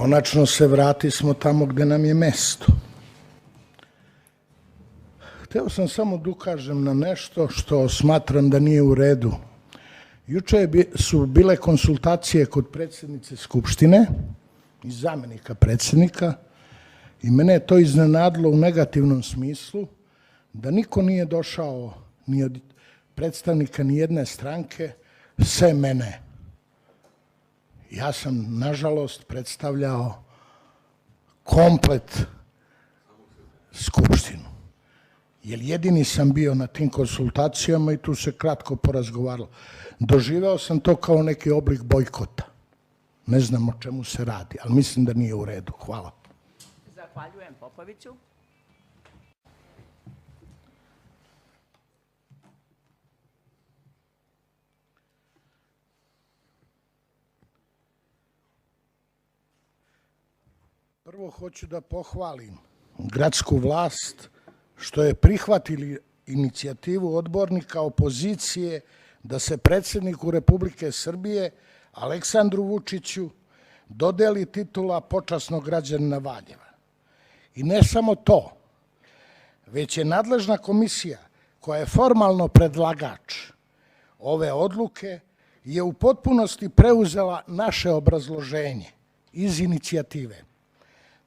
Konačno se vratismo tamo gde nam je mesto. Hteo sam samo da ukažem na nešto što smatram da nije u redu. Juče su bile konsultacije kod predsjednice Skupštine i zamenika predsjednika i mene je to iznenadilo u negativnom smislu, da niko nije došao ni od predstavnika ni jedne stranke, sem mene. Ja sam, nažalost, predstavljao komplet Skupštinu. Jer jedini sam bio na tim konsultacijama i tu se kratko porazgovaralo. Doživeo sam to kao neki oblik bojkota. Ne znam o čemu se radi, ali mislim da nije u redu. Hvala. Zahvaljujem Popoviću. Prvo hoću da pohvalim gradsku vlast što je prihvatili inicijativu odbornika opozicije da se predsjedniku Republike Srbije Aleksandru Vučiću dodeli titula počasnog građanina Valjeva. I ne samo to, već je nadležna komisija koja je formalno predlagač ove odluke je u potpunosti preuzela naše obrazloženje iz inicijative.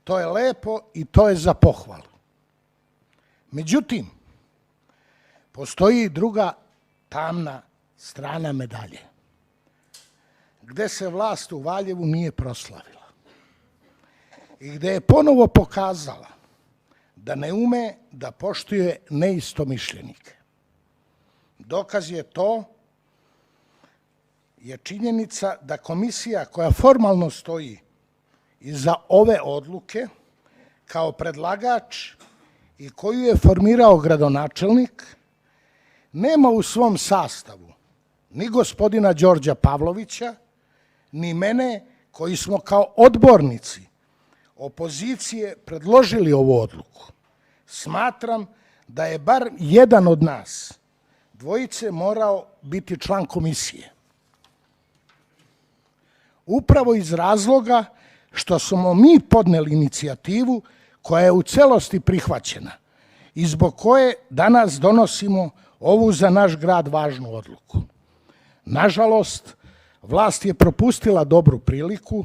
To je lepo i to je za pohvalu. Međutim, postoji i druga tamna strana medalje, gde se vlast u Valjevu nije proslavila i gde je ponovo pokazala da ne ume da poštuje neistomišljenike. Dokaz je to je činjenica da komisija koja formalno stoji iza ove odluke kao predlagač i koju je formirao gradonačelnik nema u svom sastavu ni gospodina Đorđa Pavlovića, ni mene koji smo kao odbornici opozicije predložili ovu odluku. Smatram da je bar jedan od nas dvojice morao biti član komisije. Upravo iz razloga što smo mi podneli inicijativu koja je u celosti prihvaćena i zbog koje danas donosimo ovu za naš grad važnu odluku. Nažalost, vlast je propustila dobru priliku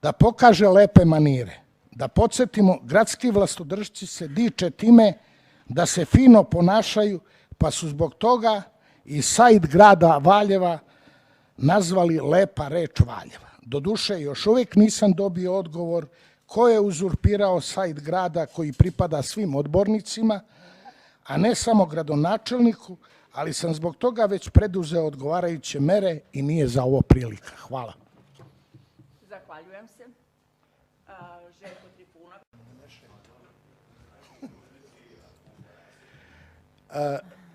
da pokaže lepe manire. Da podsjetimo, gradski vlastodršci se diče time da se fino ponašaju, pa su zbog toga i sajt grada Valjeva nazvali Lepa reč Valjeva. Doduše, još uvijek nisam dobio odgovor ko je uzurpirao sajt grada koji pripada svim odbornicima, a ne samo gradonačelniku, ali sam zbog toga već preduzeo odgovarajuće mere i nije za ovo prilika. Hvala. Zahvaljujem se. Željko Trifunović.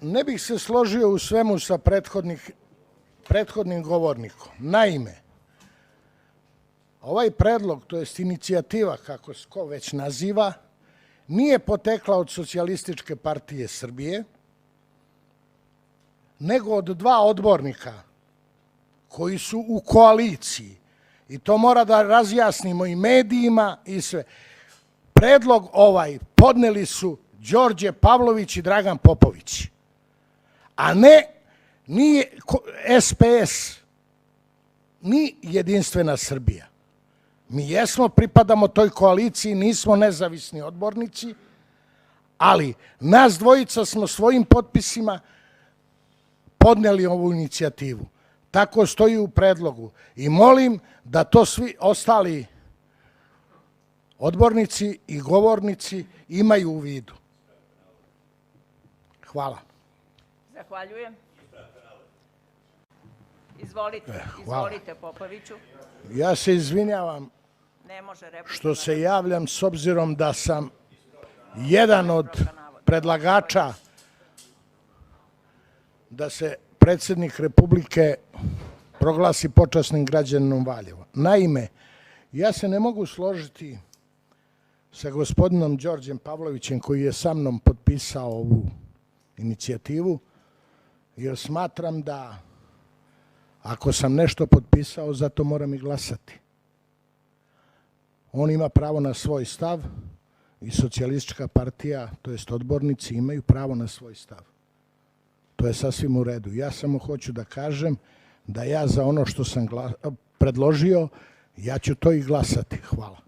Ne bih se složio u svemu sa prethodnim govornikom. Naime, ovaj predlog, to jest inicijativa, kako se ko već naziva, nije potekla od Socijalističke partije Srbije, nego od dva odbornika koji su u koaliciji. I to mora da razjasnimo i medijima i sve. Predlog ovaj podneli su Đorđe Pavlović i Dragan Popović, a ne ni SPS, ni Jedinstvena Srbija. Mi jesmo, pripadamo toj koaliciji, nismo nezavisni odbornici, ali nas dvojica smo svojim potpisima podneli ovu inicijativu. Tako stoji u predlogu. I molim da to svi ostali odbornici i govornici imaju u vidu. Hvala. Zahvaljujem. Izvolite Popoviću. Ja se izvinjavam što se javljam s obzirom da sam jedan od predlagača da se predsjednik Republike proglasi počasnim građaninom Valjeva. Naime, ja se ne mogu složiti sa gospodinom Đorđem Pavlovićem koji je sa mnom potpisao ovu inicijativu, jer smatram da ako sam nešto potpisao, zato moram i glasati. On ima pravo na svoj stav i socijalistička partija, to jest odbornici, imaju pravo na svoj stav. To je sasvim u redu. Ja samo hoću da kažem da ja za ono što sam predložio, ja ću to i glasati. Hvala.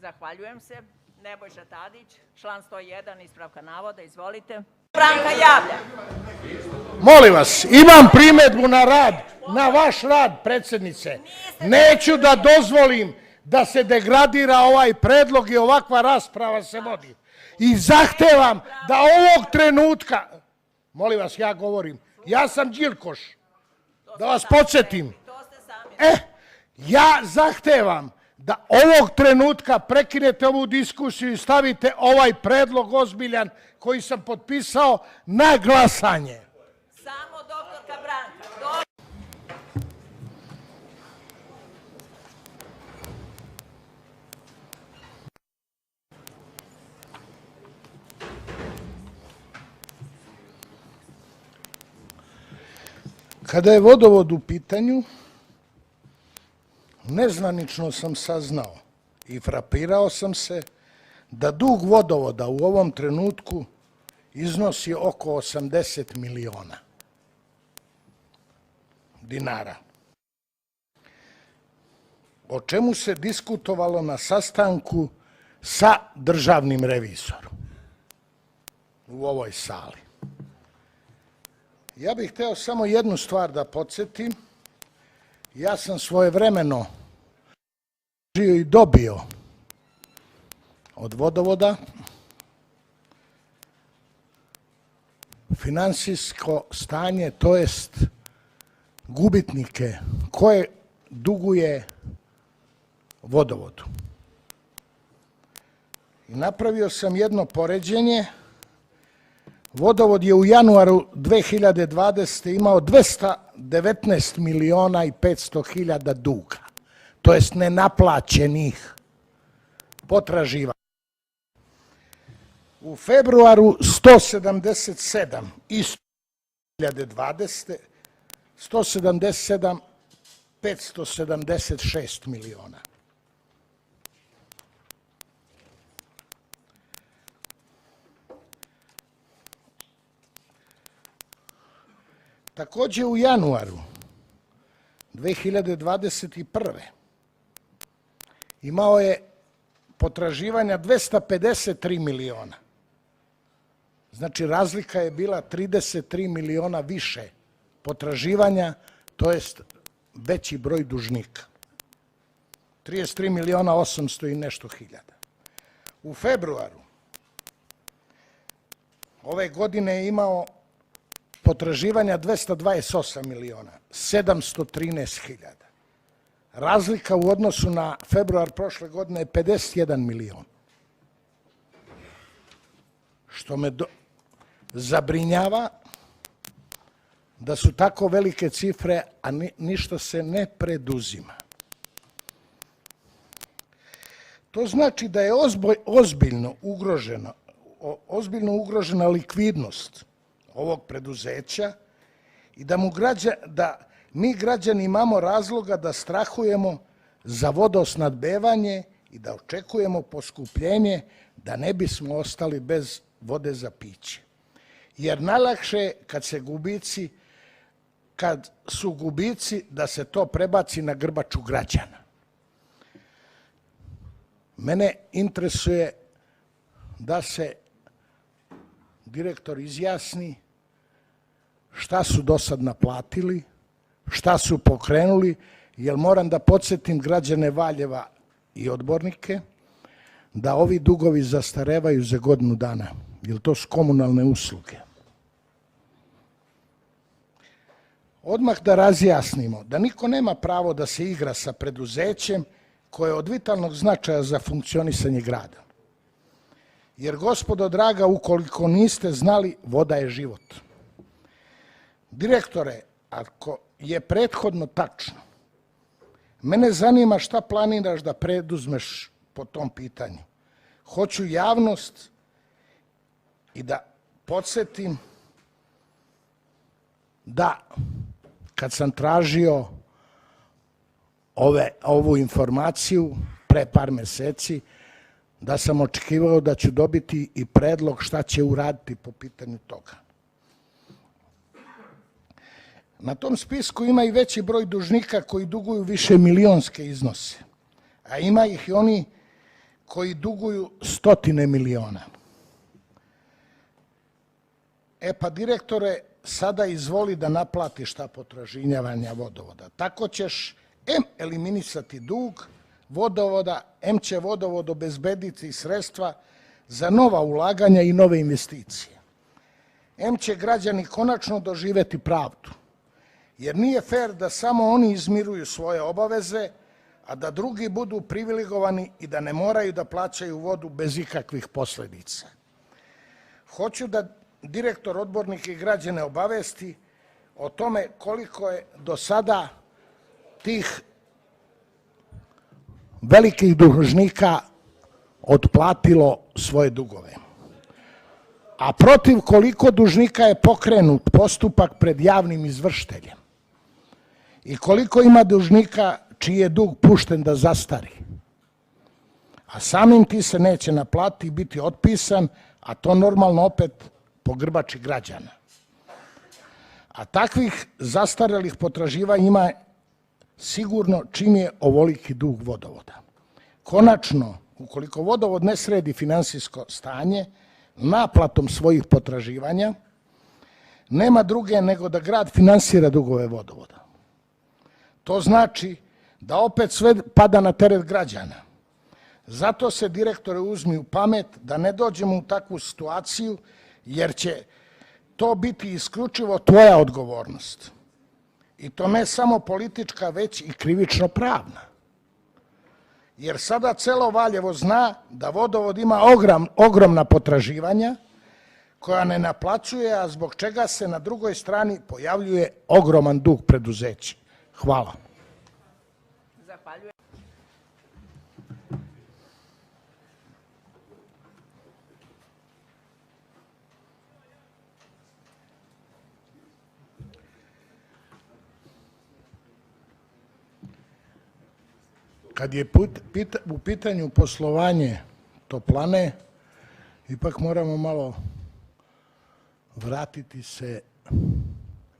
Zahvaljujem se. Nebojša Tadić, član 101, ispravka navoda, izvolite. Branka javlja. Molim vas, imam primedbu na rad, na vaš rad, predsednice. Neću da dozvolim da se degradira ovaj predlog i ovakva rasprava se vodi. I zahtevam da ovog trenutka, molim vas, ja govorim, ja sam Đilkoš, da vas podsjetim. Ja zahtevam da ovog trenutka prekinete ovu diskusiju i stavite ovaj predlog ozbiljan koji sam potpisao na glasanje. Samo doktorka Branka. Kada je vodovod u pitanju, nezvanično sam saznao i frapirao sam se da dug vodovoda u ovom trenutku iznosi oko 80 miliona dinara. O čemu se diskutovalo na sastanku sa državnim revizorom u ovoj sali. Ja bih hteo samo jednu stvar da podsjetim. Ja sam svojevremeno i dobio od vodovoda finansijsko stanje, to jest gubitnike koje duguje vodovodu. I napravio sam jedno poređenje. Vodovod je u januaru 2020. imao 219 miliona i 500 hiljada duga, to jest nenaplaćenih potraživanja. U februaru 177 i 2020. 177 576 miliona. Takođe u januaru 2021. imao je potraživanja 253 miliona. Znači razlika je bila 33 miliona više potraživanja, to jest veći broj dužnika. 33 miliona 800 i nešto hiljada. U februaru ove godine je imao potraživanja 228 miliona, 713 hiljada. Razlika u odnosu na februar prošle godine je 51 milion. Što me zabrinjava da su tako velike cifre, a ništa se ne preduzima. To znači da je ozbiljno ugrožena likvidnost ovog preduzeća i da mi građani imamo razloga da strahujemo za vodosnabdevanje i da očekujemo poskupljenje da ne bismo ostali bez vode za piće. Jer najlakše je kad su gubici da se to prebaci na grbaču građana. Mene interesuje da se direktor izjasni šta su do sad naplatili, šta su pokrenuli, jer moram da podsjetim građane Valjeva i odbornike da ovi dugovi zastarevaju za godinu dana, jer to su komunalne usluge. Odmah da razjasnimo da niko nema pravo da se igra sa preduzećem koje je od vitalnog značaja za funkcionisanje grada. Jer, gospodo draga, ukoliko niste znali, voda je život. Direktore, ako je prethodno tačno, mene zanima šta planiraš da preduzmeš po tom pitanju. Hoću javnost i da podsjetim da kad sam tražio ovu informaciju, pre par meseci, da sam očekivao da ću dobiti i predlog šta će uraditi po pitanju toga. Na tom spisku ima i veći broj dužnika koji duguju više milionske iznose, a ima ih i oni koji duguju stotine miliona. Pa direktore, sada izvoli da naplatiš ta potraživanja vodovoda. Tako ćeš eliminisati dug vodovoda, će vodovod obezbediti sredstva za nova ulaganja i nove investicije. Će građani konačno doživeti pravdu, jer nije fer da samo oni izmiruju svoje obaveze, a da drugi budu privilegovani i da ne moraju da plaćaju vodu bez ikakvih posledica. Hoću da direktor, odbornik i građane obavesti o tome koliko je do sada tih velikih dužnika otplatilo svoje dugove. A protiv koliko dužnika je pokrenut postupak pred javnim izvršiteljem i koliko ima dužnika čiji je dug pušten da zastari. A samim ti se neće naplatiti i biti otpisan, a to normalno opet po grbači građana. A takvih zastarelih potraživanja ima sigurno čim je ovoliki dug vodovoda. Konačno, ukoliko vodovod ne sredi finansijsko stanje, naplatom svojih potraživanja, nema druge nego da grad finansira dugove vodovoda. To znači da opet sve pada na teret građana. Zato se, direktore, uzmi u pamet da ne dođemo u takvu situaciju, jer će to biti isključivo tvoja odgovornost. I to ne samo politička, već i krivično pravna. Jer sada celo Valjevo zna da vodovod ima ogromna potraživanja koja ne naplaćuje, a zbog čega se na drugoj strani pojavljuje ogroman dug preduzeća. Hvala. Zahvaljujem. Kad je u pitanju poslovanje toplane, ipak moramo malo vratiti se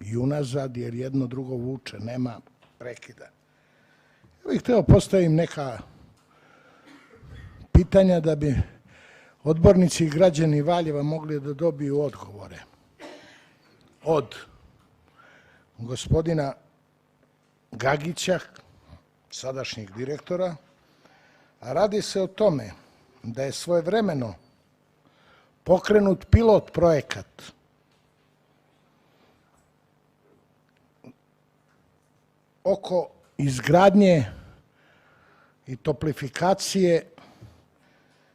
i unazad, jer jedno drugo vuče, nema prekida. Ja bih hteo postavim neka pitanja da bi odbornici i građani Valjeva mogli da dobiju odgovore od gospodina Gagića, sadašnjeg direktora, a radi se o tome da je svojevremeno pokrenut pilot projekat oko izgradnje i toplifikacije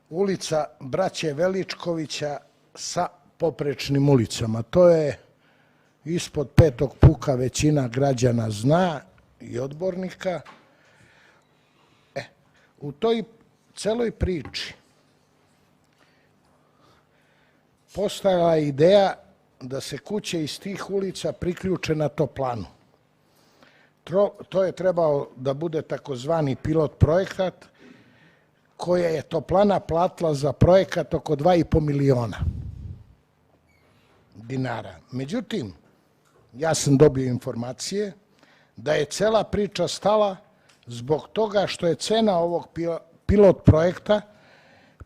ulica Braće Veličkovića sa poprečnim ulicama. To je ispod 5. puka, većina građana zna i odbornika. U toj celoj priči postojala je ideja da se kuće iz tih ulica priključe na toplanu. To je trebao da bude takozvani pilot projekat, koje je toplana platila za projekat oko 2,5 miliona dinara. Međutim, ja sam dobio informacije da je cela priča stala zbog toga što je cena ovog pilot projekta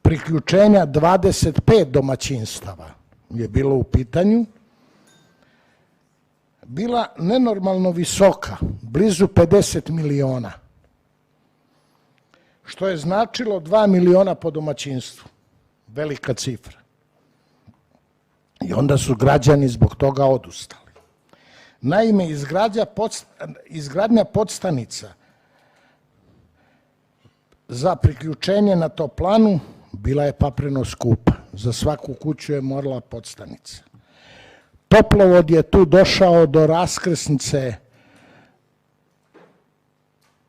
priključenja 25 domaćinstava je bilo u pitanju, bila nenormalno visoka, blizu 50 miliona, što je značilo 2 miliona po domaćinstvu, velika cifra. I onda su građani zbog toga odustali. Naime, izgradnja podstanica za priključenje na toplanu bila je papreno skupa. Za svaku kuću je morala podstanica. Toplovod je tu došao do raskrsnice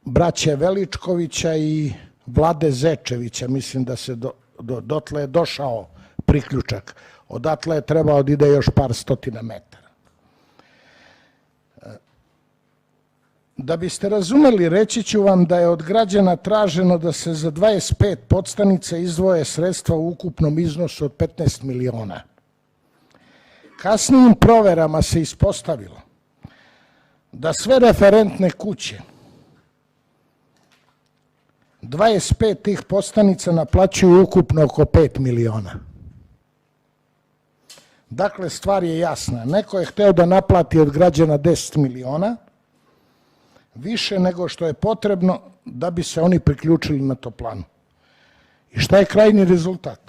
Braće Veličkovića i Vlade Zečevića. Mislim da se dotle je došao priključak. Odatle je trebao da ide još par stotina metara. Da biste razumeli, reći ću vam da je od građana traženo da se za 25 podstanica izdvoje sredstva u ukupnom iznosu od 15 miliona. Kasnijim proverama se ispostavilo da sve referentne kuće 25 tih podstanica naplaćuju ukupno oko 5 miliona. Dakle, stvar je jasna. Neko je hteo da naplati od građana 10 miliona, više nego što je potrebno da bi se oni priključili na toplanu. I šta je krajnji rezultat?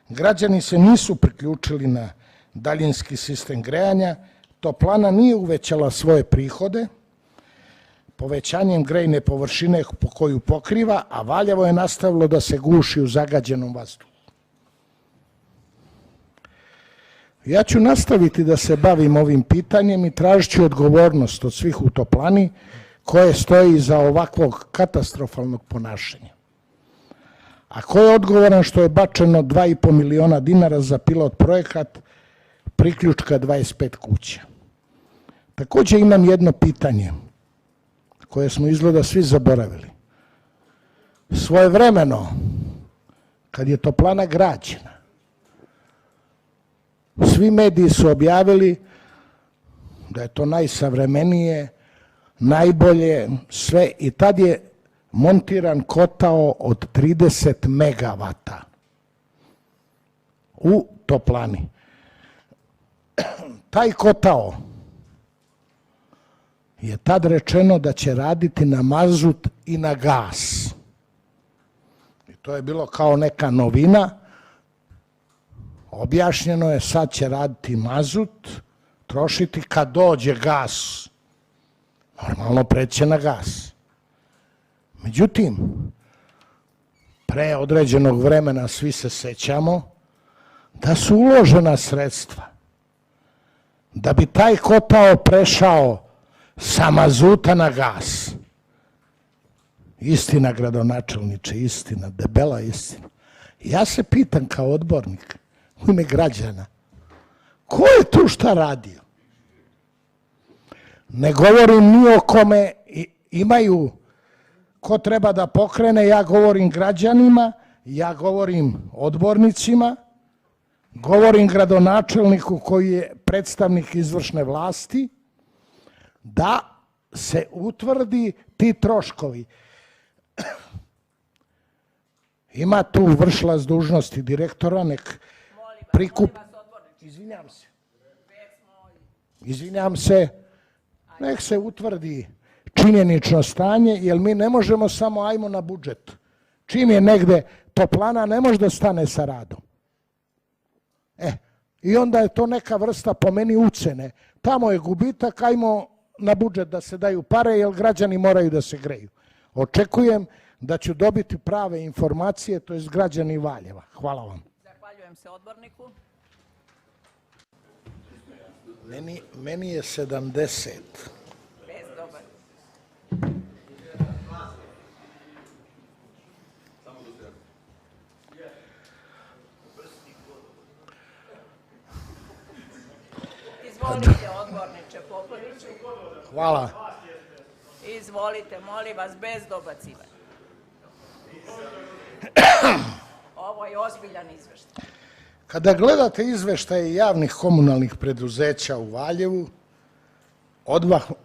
Građani se nisu priključili na daljinski sistem grejanja, toplana nije uvećala svoje prihode, povećanjem grejne površine po koju pokriva, a Valjevo je nastavilo da se guši u zagađenom vazduhu. Ja ću nastaviti da se bavim ovim pitanjem i tražit ću odgovornost od svih u toplani koje stoji iza ovakvog katastrofalnog ponašanja. A ko je odgovoran što je bačeno 2,5 miliona dinara za pilot projekat priključka 25 kuća? Takođe imam jedno pitanje koje smo izgleda svi zaboravili. Svojevremeno, kad je toplana građena, svi mediji su objavili da je to najsavremenije, najbolje, sve, i tad je montiran kotao od 30 megavata u toplani. Taj kotao je tad rečeno da će raditi na mazut i na gas. I to je bilo kao neka novina. Objašnjeno je sad će raditi mazut, trošiti, kad dođe gas, normalno preće na gas. Međutim, pre određenog vremena svi se sećamo da su uložena sredstva da bi taj kotao prešao sa mazuta na gas. Istina, gradonačelniče, istina, debela istina. Ja se pitam kao odbornik u ime građana, ko je tu šta radio? Ne govorim ni o kome imaju, ko treba da pokrene, ja govorim građanima, ja govorim odbornicima, govorim gradonačelniku koji je predstavnik izvršne vlasti, da se utvrdi ti troškovi. Ima tu vršilac dužnosti direktora, nek prikup... Izvinjam se, nek se utvrdi činjenično stanje, jer mi ne možemo samo ajmo na budžet. Čim je negde toplana, ne može da stane sa radom. I onda je to neka vrsta, po meni, ucene. Tamo je gubitak, ajmo na budžet da se daju pare, jer građani moraju da se greju. Očekujem da ću dobiti prave informacije, to je građani Valjeva. Hvala vam. Zahvaljujem se odborniku. Meni je 70. Bez dobar. Izvolite, odborniče Popoviću. Hvala. Izvolite, molim vas, bez dobacivanja. Ovo je ozbiljan izveštaj. Kada gledate izveštaje javnih komunalnih preduzeća u Valjevu,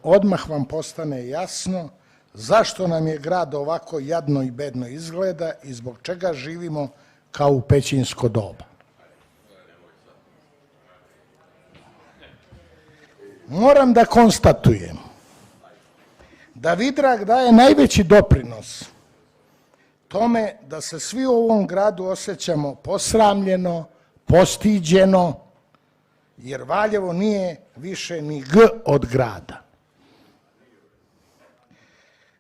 odmah vam postane jasno zašto nam je grad ovako jadno i bedno izgleda i zbog čega živimo kao u pećinsko doba. Moram da konstatujem da Vidrag daje najveći doprinos tome da se svi u ovom gradu osjećamo posramljeno, postiđeno, jer Valjevo nije više ni G od grada.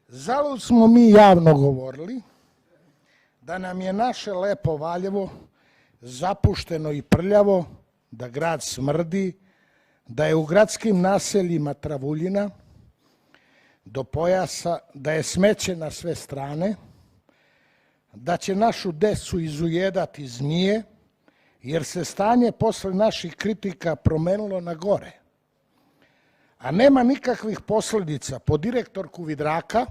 Zalud smo mi javno govorili da nam je naše lepo Valjevo zapušteno i prljavo, da grad smrdi, da je u gradskim naseljima travuljina do pojasa, da je smeće na sve strane, da će našu decu izujedati zmije, jer se stanje posle naših kritika promenilo na gore. a nema nikakvih posljedica po direktorku Vidraka,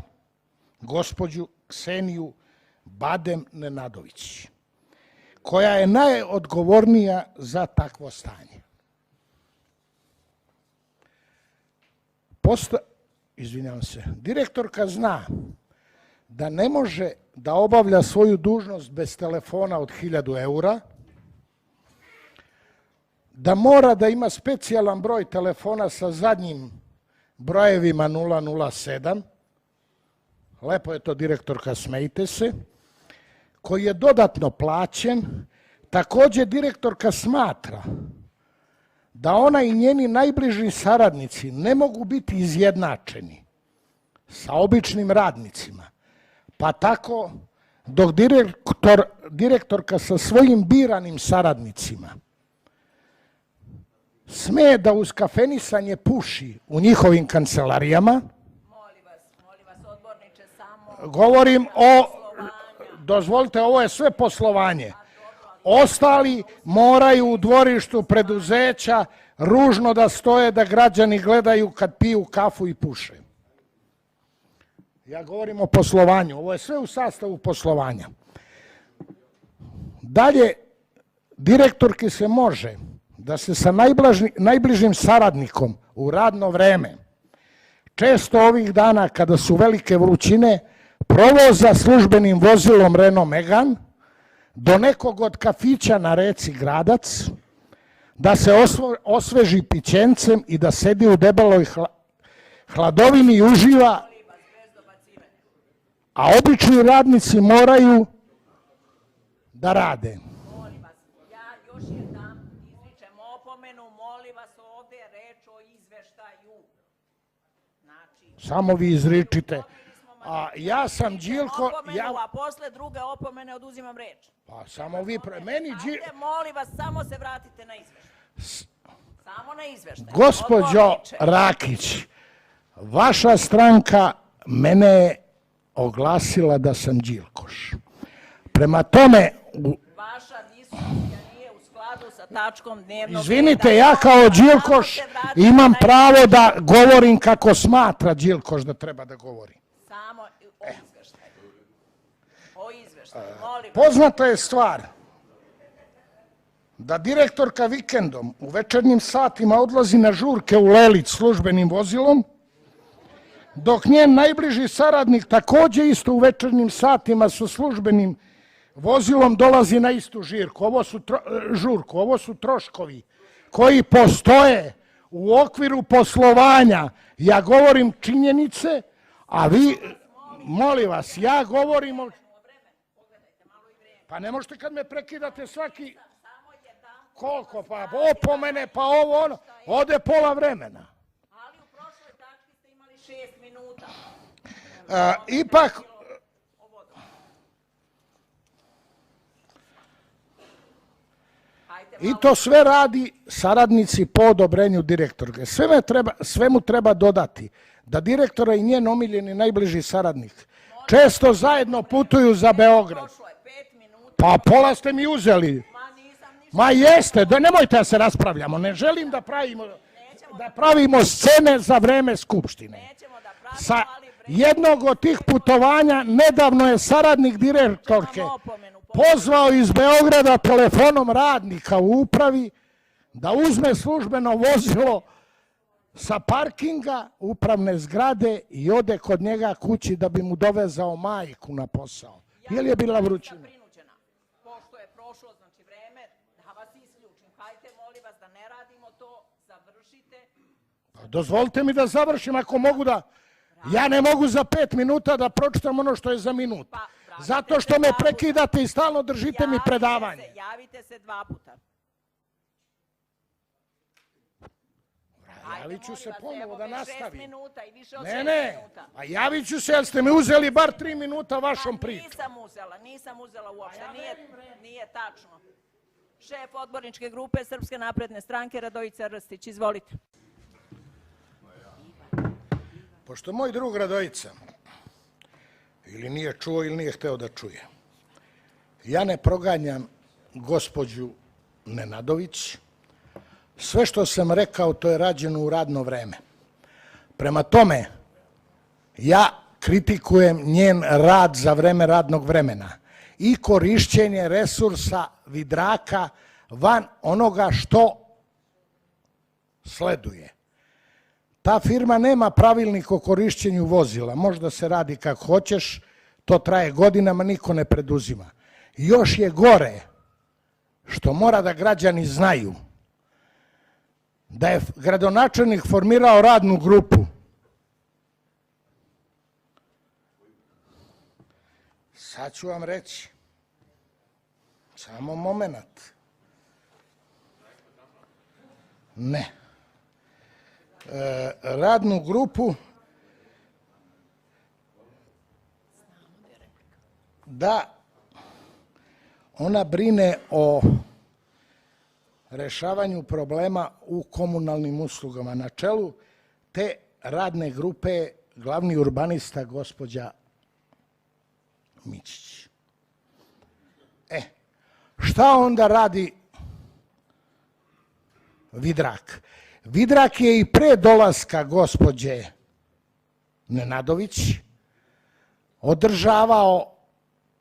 gospođu Kseniju Badem Nenadović, koja je najodgovornija za takvo stanje. Izvinjavam se, direktorka zna da ne može da obavlja svoju dužnost bez telefona od 1000 eura, da mora da ima specijalan broj telefona sa zadnjim brojevima 007, lepo je to direktorka, smejte se, koji je dodatno plaćen. Također direktorka smatra da ona i njeni najbliži saradnici ne mogu biti izjednačeni sa običnim radnicima. Pa tako, dok direktorka sa svojim biranim saradnicima sme da uz kafenisanje puši u njihovim kancelarijama, Molim vas, odborniče, samo... Govorim o, dozvolite, ovo je sve poslovanje. Ostali moraju u dvorištu preduzeća ružno da stoje, da građani gledaju kad piju kafu i puše. Ja govorim o poslovanju, ovo je sve u sastavu poslovanja. Dalje, direktorki se može da se sa najbližim saradnikom u radno vreme, često ovih dana kada su velike vrućine, provoza službenim vozilom Renault Megane do nekog od kafića na reci Gradac, da se osveži pićencem i da sedi u debeloj hladovini i uživa, a obični radnici moraju da rade. Molim vas, ja još jedan izričem opomenu, molim vas, ovdje je reč o izveštaju. Znači... Samo vi izričite. A ja sam Đilko... A posle druge opomene oduzimam reč. Pa samo vi... Molim vas, samo se vratite na izveštaj. Samo na izveštaj. Gospođo Rakić, vaša stranka mene je oglasila da sam Đilkoš. Prema tome... Vaša diskusija nije u skladu sa tačkom dnevnog reda. Izvinite, ja kao Đilkoš imam pravo da govorim kako smatra Đilkoš da treba da govori. Samo o izveštaju. O izveštaju, molim. Poznata je stvar da direktorka vikendom u večernjim satima odlazi na žurke u Lelić službenim vozilom, dok njen najbliži saradnik također isto u večernjim satima sa službenim vozilom dolazi na istu žurku. Ovo su troškovi koji postoje u okviru poslovanja. Ja govorim činjenice, a vi, molim vas, ja govorim o... Pa ne možete kad me prekidate svaki... Koliko? Pa opomene, pa ovo ono. Ode pola vremena. Ali u prošloj tački ste imali 6 minuta. Ipak... I to sve radi saradnici po odobrenju direktorke. Svemu treba dodati da direktora i njen omiljeni najbliži saradnik često zajedno putuju za Beograd. Pa pola ste mi uzeli. Ma jeste, da nemojte da se raspravljamo. Ne želim da pravimo scene za vreme Skupštine. Sa jednog od tih putovanja nedavno je saradnik direktorke pozvao iz Beograda telefonom radnika u upravi da uzme službeno vozilo sa parkinga upravne zgrade i ode kod njega kući da bi mu dovezao majku na posao. Je li je bila vrućina? Pošto je prošlo, znači vreme, da vas isključim. Hajte, molim vas, da ne radimo to, završite. Dozvolite mi da završim ako mogu da... Ja ne mogu za 5 minuta da pročitam ono što je za minut. Zato što me prekidate i stalno držite mi predavanje. Javite se 2 puta. Javit ću se ponovo da nastavim. 6 minuta i više od 6 minuta. A javit ću se jer ste mi uzeli bar 3 minuta vašom pričom. Nisam uzela uopšte, nije tačno. Šef odborničke grupe Srpske napredne stranke Radojica Rstić, izvolite. Pošto moj drug Radojica ili nije čuo ili nije hteo da čuje, ja ne proganjam gospođu Nenadović. Sve što sam rekao to je rađeno u radno vreme. Prema tome, ja kritikujem njen rad za vreme radnog vremena i korišćenje resursa Vidraka van onoga što sleduje. Ta firma nema pravilnik o korišćenju vozila, možda se radi kako hoćeš, to traje godinama, niko ne preduzima. Još je gore što mora da građani znaju da je gradonačelnik formirao radnu grupu. Sad ću vam reći. Samo moment. Ne. Radnu grupu da ona brine o rešavanju problema u komunalnim uslugama. Na čelu te radne grupe je glavni urbanista gospođa Mićić. Šta onda radi Vidrak? Vidrak je i pre dolaska gospođe Nenadović održavao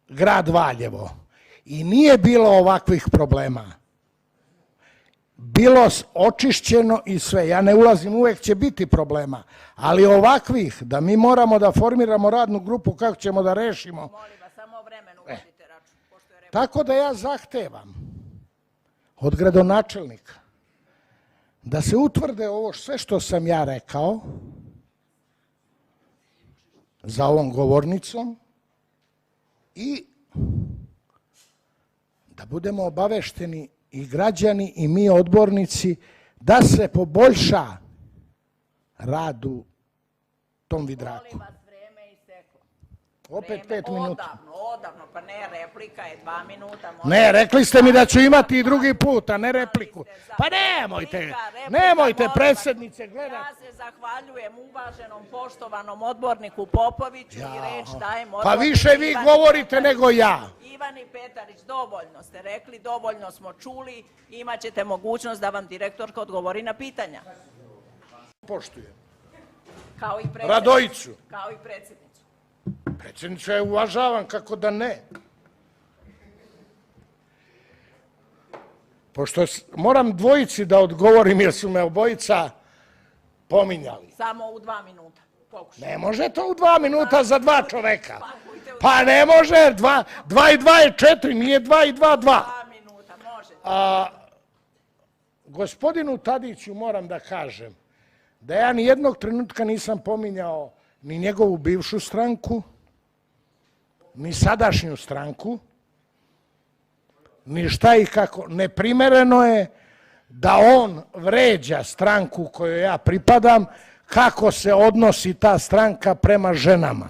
grad Valjevo i nije bilo ovakvih problema. Bilo očišćeno i sve. Ja ne ulazim, uvek će biti problema, ali ovakvih da mi moramo da formiramo radnu grupu kako ćemo da rešimo. Molim vas, samo o vremenu vodite račun. Tako da ja zahtevam od gradonačelnika da se utvrde ovo sve što sam ja rekao za ovom govornicom i da budemo obavešteni i građani i mi odbornici da se poboljša rad u tom Vidraku. Molim vas, vreme je isteklo. Opet 5 minuta. Odavno, pa ne, replika je 2 minuta. Ne, rekli ste mi da ću imati i drugi put, a ne repliku. Pa nemojte predsjednice gledati. Ja se zahvaljujem uvaženom, poštovanom odborniku Popoviću i reč dajem odborniku. Pa više vi govorite nego ja. Ivani Petarić, dovoljno ste rekli, dovoljno smo čuli, imat ćete mogućnost da vam direktorka odgovori na pitanja. Poštujem. Kao i predsjednicu. Radojicu. Kao i predsjednicu. Predsjednicu ja uvažavam, kako da ne. Pošto moram dvojici da odgovorim jer su me obojica pominjali. Samo u 2 minuta. Pokušaj. Ne može to u 2 minuta za 2 čoveka. Pa ne može, 2 i 2 je 4, nije 2 i 2, 2. 2 minuta, može. Gospodinu Tadiću moram da kažem da ja ni jednog trenutka nisam pominjao ni njegovu bivšu stranku, ni sadašnju stranku, ni šta i kako. Neprimereno je da on vređa stranku kojoj ja pripadam, kako se odnosi ta stranka prema ženama.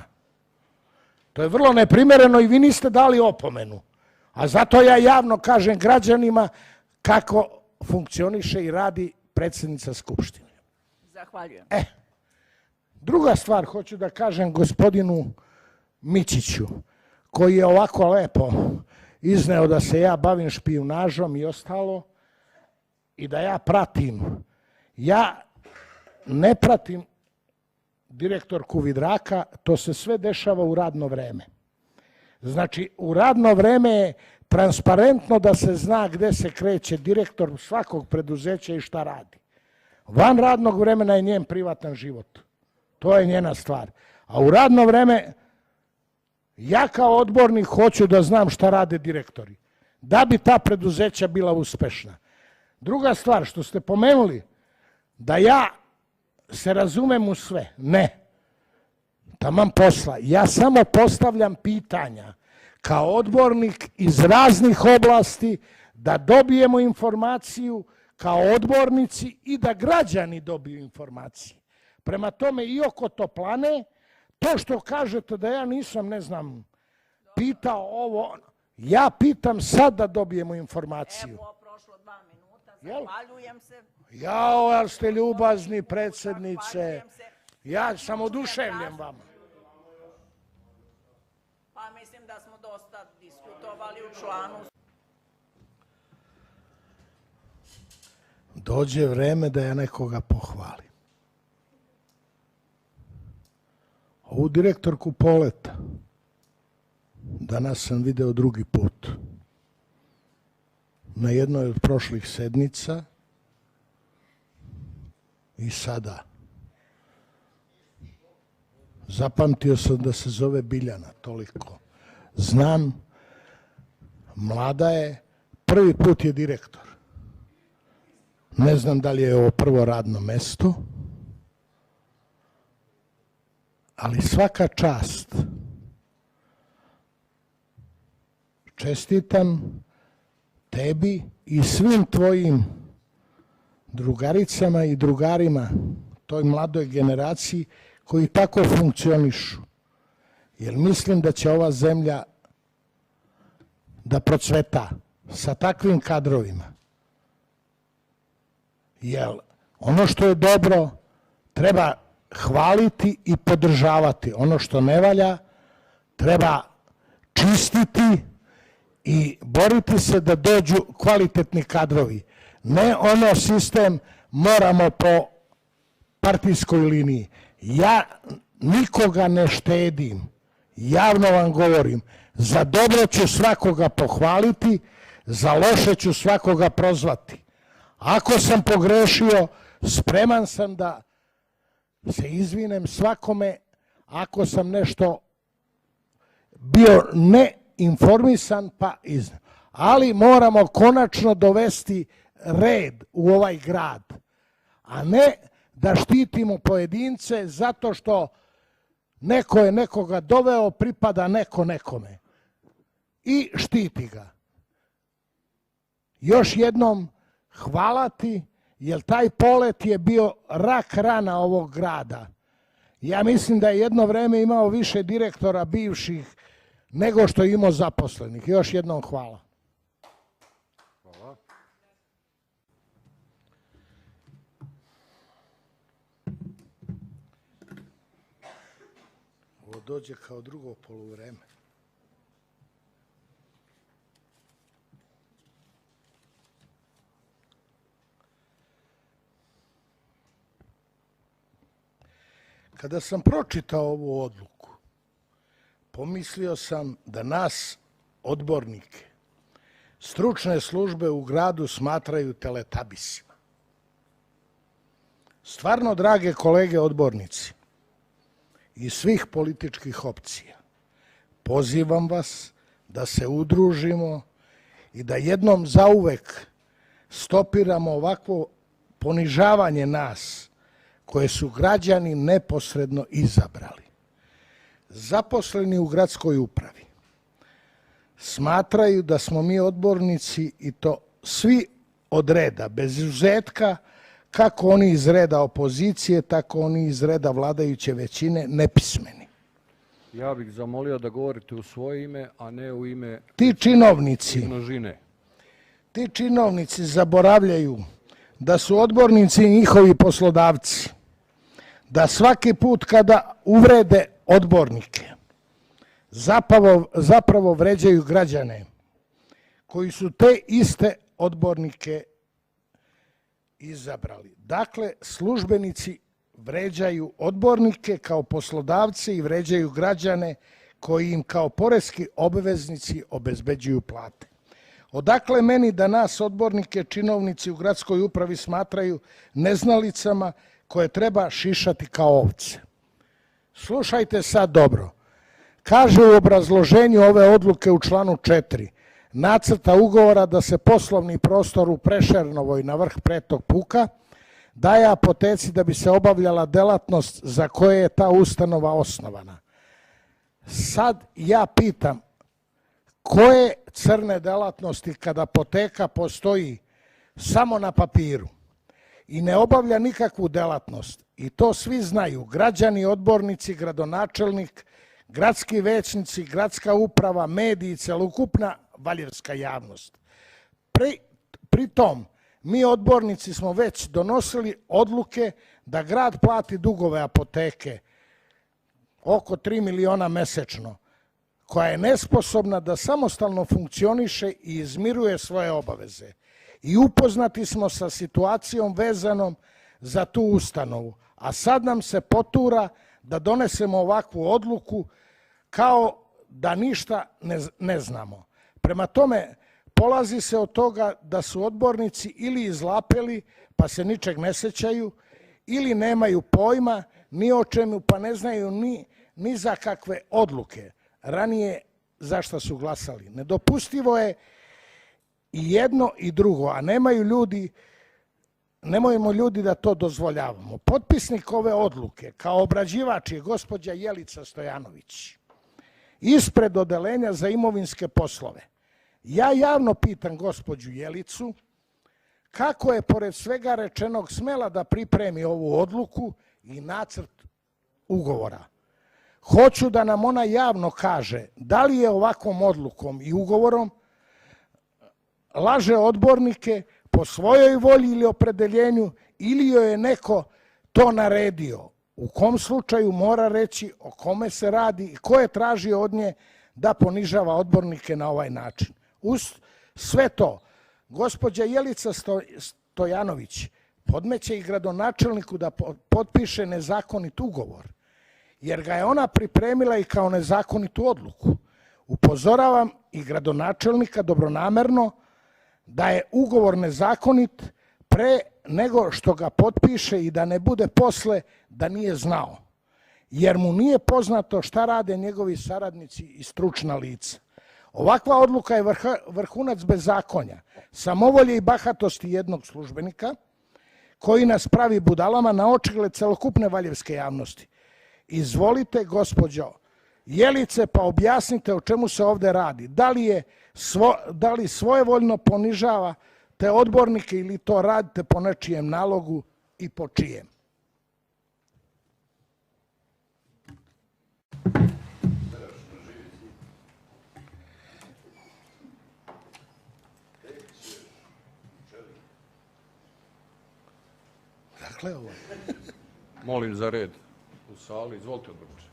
To je vrlo neprimereno i vi niste dali opomenu. A zato ja javno kažem građanima kako funkcioniše i radi predsjednica Skupštine. Zahvaljujem. Druga stvar, hoću da kažem gospodinu Mićiću, koji je ovako lepo izneo da se ja bavim špijunažom i ostalo i da ja pratim. Ja ne pratim direktorku Vidraka, to se sve dešava u radno vreme. Znači, u radno vreme je transparentno da se zna gde se kreće direktor svakog preduzeća i šta radi. Van radnog vremena je njen privatan život. To je njena stvar. A u radno vreme ja kao odbornik hoću da znam šta rade direktori. Da bi ta preduzeća bila uspešna. Druga stvar, što ste pomenuli, da ja se razumem u sve. Ne. Taman posla. Ja samo postavljam pitanja kao odbornik iz raznih oblasti da dobijemo informaciju kao odbornici i da građani dobiju informacije. Prema tome i oko toplane, to što kažete da ja nisam, ne znam, pitao ovo, ja pitam sad da dobijemo informaciju. Evo, prošlo 2 minuta, zahvaljujem se. Jao, ali ste ljubazni, predsjednice. Ja sam oduševljen vama. Pa mislim da smo dosta diskutovali u članu. Dođe vreme da ja nekoga pohvalim. Ovu direktorku Poleta danas sam video drugi put. Na jednoj od prošlih sednica i sada. Zapamtio sam da se zove Biljana, toliko. Znam, mlada je, prvi put je direktor. Ne znam da li je ovo prvo radno mesto, ali svaka čast. Čestitam tebi i svim tvojim drugaricama i drugarima, toj mladoj generaciji koji tako funkcionišu. Jer mislim da će ova zemlja da procveta sa takvim kadrovima. Jer ono što je dobro treba hvaliti i podržavati. Ono što ne valja treba čistiti i boriti se da dođu kvalitetni kadrovi. Ne ono sistem moramo po partijskoj liniji. Ja nikoga ne štedim, javno vam govorim, za dobro ću svakoga pohvaliti, za loše ću svakoga prozvati. Ako sam pogrešio, spreman sam da se izvinem svakome ako sam nešto bio neinformisan, ali moramo konačno dovesti red u ovaj grad, a ne da štitimo pojedince zato što neko je nekoga doveo, pripada neko nekome i štiti ga. Još jednom hvala ti, jer taj Polet je bio rak rana ovog grada. Ja mislim da je jedno vreme imao više direktora bivših nego što je imao zaposlenih. Još jednom hvala. Hvala. Ovo dođe kao drugo poluvreme. Kada sam pročitao ovu odluku, pomislio sam da nas, odbornike, stručne službe u gradu smatraju teletabisima. Stvarno, drage kolege odbornici iz svih političkih opcija, pozivam vas da se udružimo i da jednom zauvek stopiramo ovakvo ponižavanje nas koje su građani neposredno izabrali. Zaposleni u gradskoj upravi smatraju da smo mi odbornici, i to svi od reda, bez izuzetka, kako oni iz reda opozicije, tako oni iz reda vladajuće većine, nepismeni. Ja bih zamolio da govorite u svoje ime, a ne u ime Ti činovnici, množine. ti činovnici zaboravljaju da su odbornici njihovi poslodavci, da svaki put kada uvrede odbornike, zapravo vređaju građane koji su te iste odbornike izabrali. Dakle, službenici vređaju odbornike kao poslodavci i vređaju građane koji im kao poreski obveznici obezbeđuju plate. Odakle meni da nas odbornike činovnici u gradskoj upravi smatraju neznalicama koje treba šišati kao ovce? Slušajte sad dobro. Kaže u obrazloženju ove odluke u članu 4 nacrta ugovora da se poslovni prostor u Prešernovoj na vrh Pretog Puka daje apoteci da bi se obavljala delatnost za koje je ta ustanova osnovana. Sad ja pitam, koje crne delatnosti kada apoteka postoji samo na papiru i ne obavlja nikakvu delatnost, i to svi znaju, građani, odbornici, gradonačelnik, gradski većnici, gradska uprava, mediji, celokupna valjevska javnost. Pri tom, mi odbornici smo već donosili odluke da grad plati dugove apoteke, oko 3 miliona mesečno, koja je nesposobna da samostalno funkcioniše i izmiruje svoje obaveze. I upoznati smo sa situacijom vezanom za tu ustanovu, a sad nam se potura da donesemo ovakvu odluku kao da ništa ne znamo. Prema tome, polazi se od toga da su odbornici ili izlapeli pa se ničeg ne sećaju, ili nemaju pojma ni o čemu pa ne znaju ni za kakve odluke ranije za šta su glasali. Nedopustivo je i jedno i drugo, a nemojmo ljudi da to dozvoljavamo. Potpisnik ove odluke kao obrađivač je gospođa Jelica Stojanović ispred odeljenja za imovinske poslove. Ja javno pitam gospođu Jelicu kako je pored svega rečenog smela da pripremi ovu odluku i nacrt ugovora. Hoću da nam ona javno kaže da li je ovakvom odlukom i ugovorom laže odbornike po svojoj volji ili opredeljenju ili joj je neko to naredio. U kom slučaju mora reći o kome se radi i ko je tražio od nje da ponižava odbornike na ovaj način. Uz sve to, gospođa Jelica Stojanović podmeće i gradonačelniku da potpiše nezakonit ugovor, jer ga je ona pripremila i kao nezakonitu odluku. Upozoravam i gradonačelnika dobronamerno da je ugovor nezakonit pre nego što ga potpiše i da ne bude posle da nije znao, jer mu nije poznato šta rade njegovi saradnici i stručna lica. Ovakva odluka je vrhunac bezakonja, samovolje i bahatosti jednog službenika koji nas pravi budalama na očigled celokupne valjevske javnosti. Izvolite, gospođo Jelice, pa objasnite o čemu se ovde radi. Da li svojevoljno ponižava te odbornike ili to radite po nečijem nalogu i po čijem? Dakle, ovo. Molim za red u sali. Izvolite, odborniče.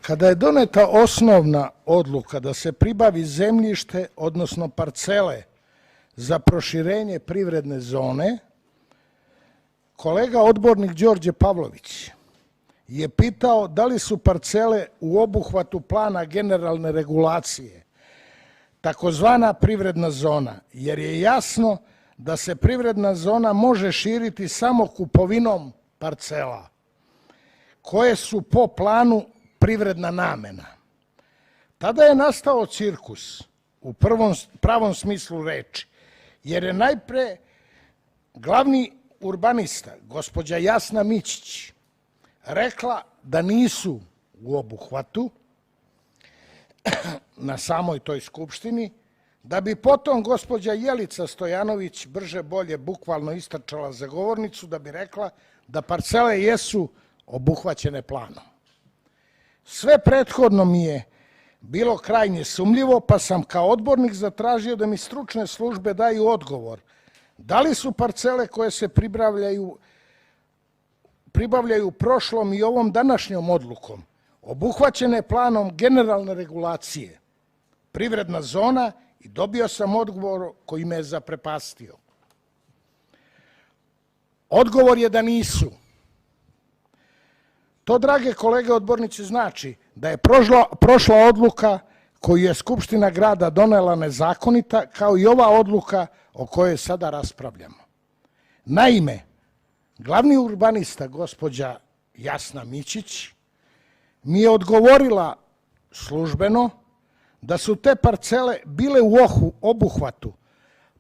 Kada je doneta osnovna odluka da se pribavi zemljište, odnosno parcele za proširenje privredne zone, kolega odbornik Đorđe Pavlović je pitao da li su parcele u obuhvatu plana generalne regulacije, takozvana privredna zona, jer je jasno da se privredna zona može širiti samo kupovinom parcela, koje su po planu privredna namena. Tada je nastao cirkus u pravom smislu reči, jer je najpre glavni urbanista, gospođa Jasna Mićić, rekla da nisu u obuhvatu na samoj toj skupštini, da bi potom gospođa Jelica Stojanović brže bolje bukvalno istrčala za govornicu da bi rekla da parcele jesu obuhvaćene planom. Sve prethodno mi je bilo krajnje sumljivo, pa sam kao odbornik zatražio da mi stručne službe daju odgovor da li su parcele koje se pribavljaju prošlom i ovom današnjom odlukom obuhvaćene planom generalne regulacije, privredna zona, i dobio sam odgovor koji me je zaprepastio. Odgovor je da nisu. To, drage kolege odbornici, znači da je prošla odluka koju je Skupština grada donela nezakonita, kao i ova odluka o kojoj sada raspravljamo. Naime, glavni urbanista, gospođa Jasna Mićić, mi je odgovorila službeno da su te parcele bile u obuhvatu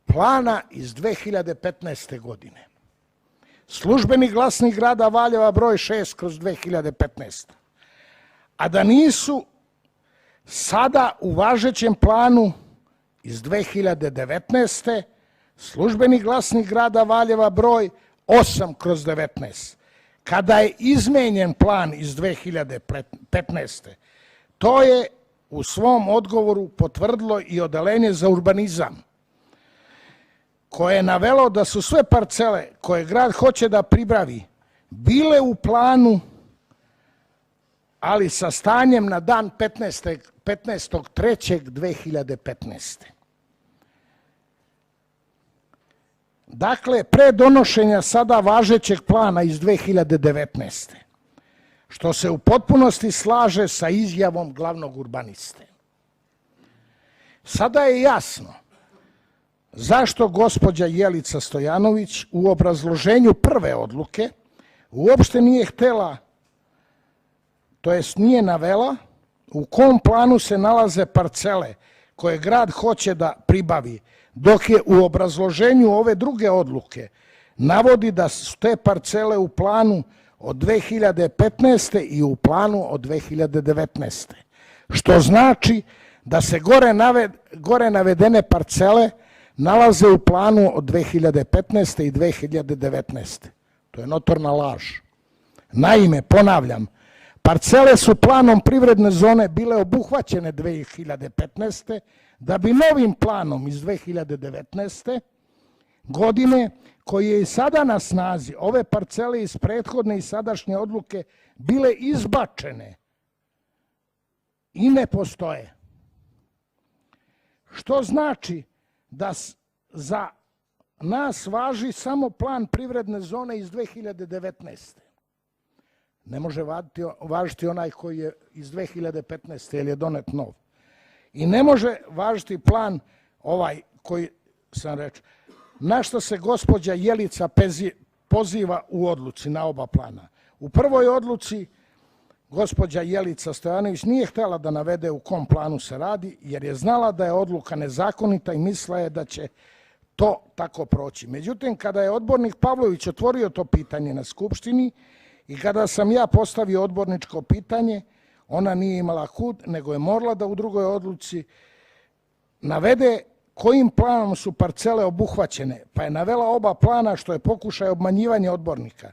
plana iz 2015. godine. Službeni glasnik grada Valjeva broj 6/2015. A da nisu sada u važećem planu iz 2019. službeni glasnik grada Valjeva broj 8/19. Kada je izmenjen plan iz 2015. to je u svom odgovoru potvrdilo i odeljenje za urbanizam, koje je navelo da su sve parcele koje grad hoće da pribavi bile u planu, ali sa stanjem na dan 15.3.2015. dakle, pre donošenja sada važećeg plana iz 2019. što se u potpunosti slaže sa izjavom glavnog urbaniste. Sada je jasno zašto gospođa Jelica Stojanović u obrazloženju prve odluke uopšte nije htela, to jest nije navela u kom planu se nalaze parcele koje grad hoće da pribavi, dok je u obrazloženju ove druge odluke navodi da su te parcele u planu od 2015. i u planu od 2019. Što znači da se gore navedene parcele nalaze u planu od 2015. i 2019. To je notorna laž. Naime, ponavljam, parcele su planom privredne zone bile obuhvaćene 2015. da bi novim planom iz 2019. godine, koji je i sada na snazi, ove parcele iz prethodne i sadašnje odluke bile izbačene i ne postoje. Što znači da za nas važi samo plan privredne zone iz 2019. Ne može važiti onaj koji je iz 2015. jer je donet nov. I ne može važiti plan ovaj koji sam rekao. Na što se gospođa Jelica poziva u odluci na oba plana? U prvoj odluci gospođa Jelica Stojanović nije htjela da navede u kom planu se radi, jer je znala da je odluka nezakonita i mislila je da će to tako proći. Međutim, kada je odbornik Pavlović otvorio to pitanje na Skupštini i kada sam ja postavio odborničko pitanje, ona nije imala kud, nego je morala da u drugoj odluci navede kojim planom su parcele obuhvaćene, pa je navela oba plana, što je pokušaj obmanjivanja odbornika.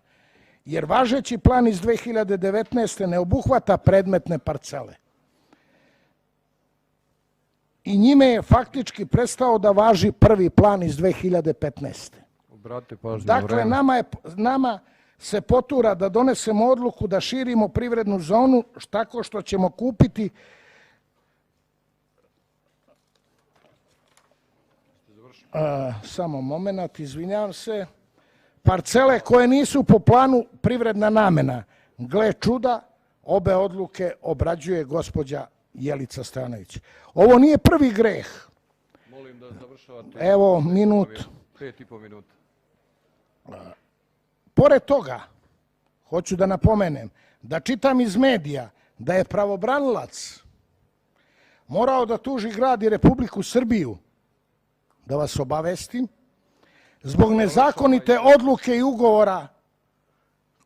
Jer važeći plan iz 2019. ne obuhvata predmetne parcele. I njime je faktički prestao da važi prvi plan iz 2015. Obratite pažnju na Dakle, vreme. nama se potura da donesemo odluku da širimo privrednu zonu tako što ćemo kupiti samo moment, izvinjavam se, parcele koje nisu po planu privredna namena. Gle čuda, obe odluke obrađuje gospođa Jelica Stojanović. Ovo nije prvi greh. Molim da završavate. Evo, minut. 5,5 minuta. Pored toga, hoću da napomenem, da čitam iz medija da je pravobranilac morao da tuži grad i Republiku Srbiju, da vas obavestim, zbog nezakonite odluke i ugovora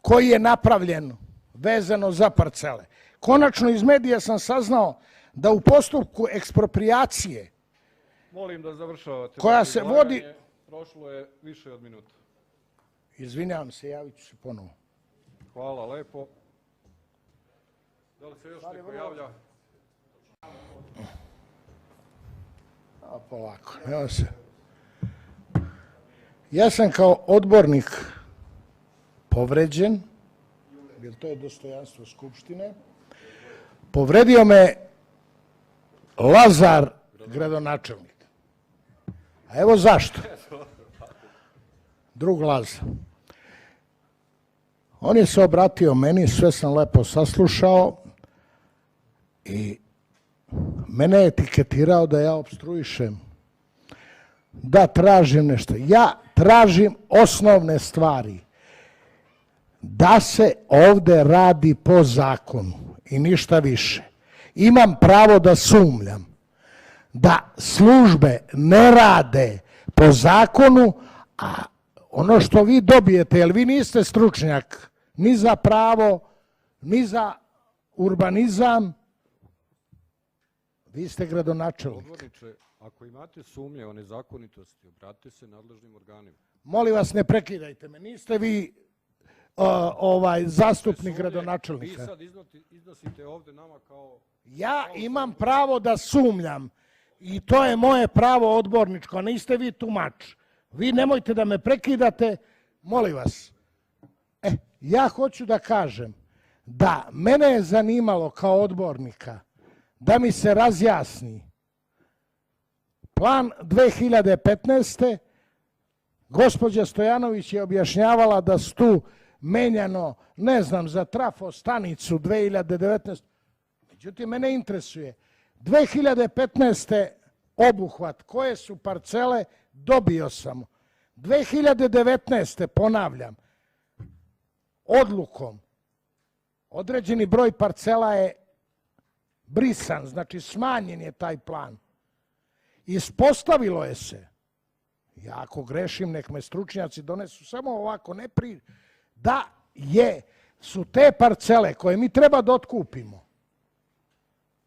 koji je napravljen vezano za parcele. Konačno iz medija sam saznao da u postupku eksproprijacije Molim da završavate. koja se vodi... Prošlo je više od minuta. Izvinjavam se, javit ću se ponovo. Hvala lepo. Da li se još neko javlja? Polako, evo se. Ja sam kao odbornik povređen, jer to je dostojanstvo Skupštine. Povredio me Lazar, gradonačelnik. A evo zašto. Drug Lazar. On je se obratio meni, sve sam lepo saslušao i mene je etiketirao da ja opstruišem, da tražim nešto. Ja tražim osnovne stvari. Da se ovde radi po zakonu i ništa više. Imam pravo da sumnjam da službe ne rade po zakonu, a ono što vi dobijete, jer vi niste stručnjak ni za pravo, ni za urbanizam, vi ste gradonačelnik. Odborniče, ako imate sumnje o nezakonitosti, obratite se nadležnim organima. Molim vas, ne prekidajte me. Niste vi zastupnik gradonačelnika. Vi sad iznosite ovde nama kao... Ja imam pravo da sumnjam i to je moje pravo odborničko, a niste vi tumač. Vi nemojte da me prekidate, molim vas. Ja hoću da kažem da mene je zanimalo kao odbornika da mi se razjasni plan 2015. Gospođa Stojanović je objašnjavala da su tu menjano, ne znam, za trafostanicu 2019. Međutim, mene interesuje 2015. obuhvat, koje su parcele, dobio sam. 2019. ponavljam, odlukom, određeni broj parcela je brisan, znači smanjen je taj plan. Ispostavilo je se, ja ako grešim, nek me stručnjaci donesu samo ovako, ne da su te parcele koje mi treba da otkupimo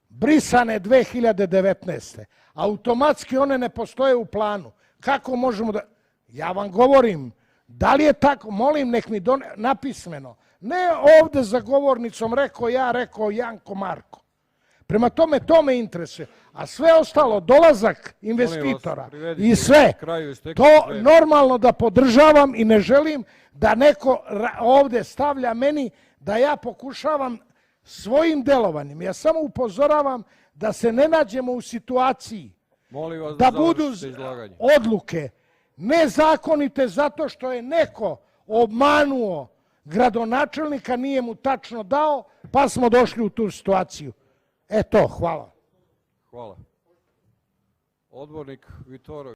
brisane 2019. Automatski one ne postoje u planu. Kako možemo da... Ja vam govorim, da li je tako, molim nek mi napismeno. Ne ovde za govornicom rekao ja, rekao Janko Marko. Prema tome, to me interesuje. A sve ostalo, dolazak investitora i sve, to normalno da podržavam i ne želim da neko ovde stavlja meni da ja pokušavam svojim delovanjem. Ja samo upozoravam da se ne nađemo u situaciji da budu odluke nezakonite zato što je neko obmanuo gradonačelnika, nije mu tačno dao, pa smo došli u tu situaciju. Hvala. Hvala. Odbornik Vitorović.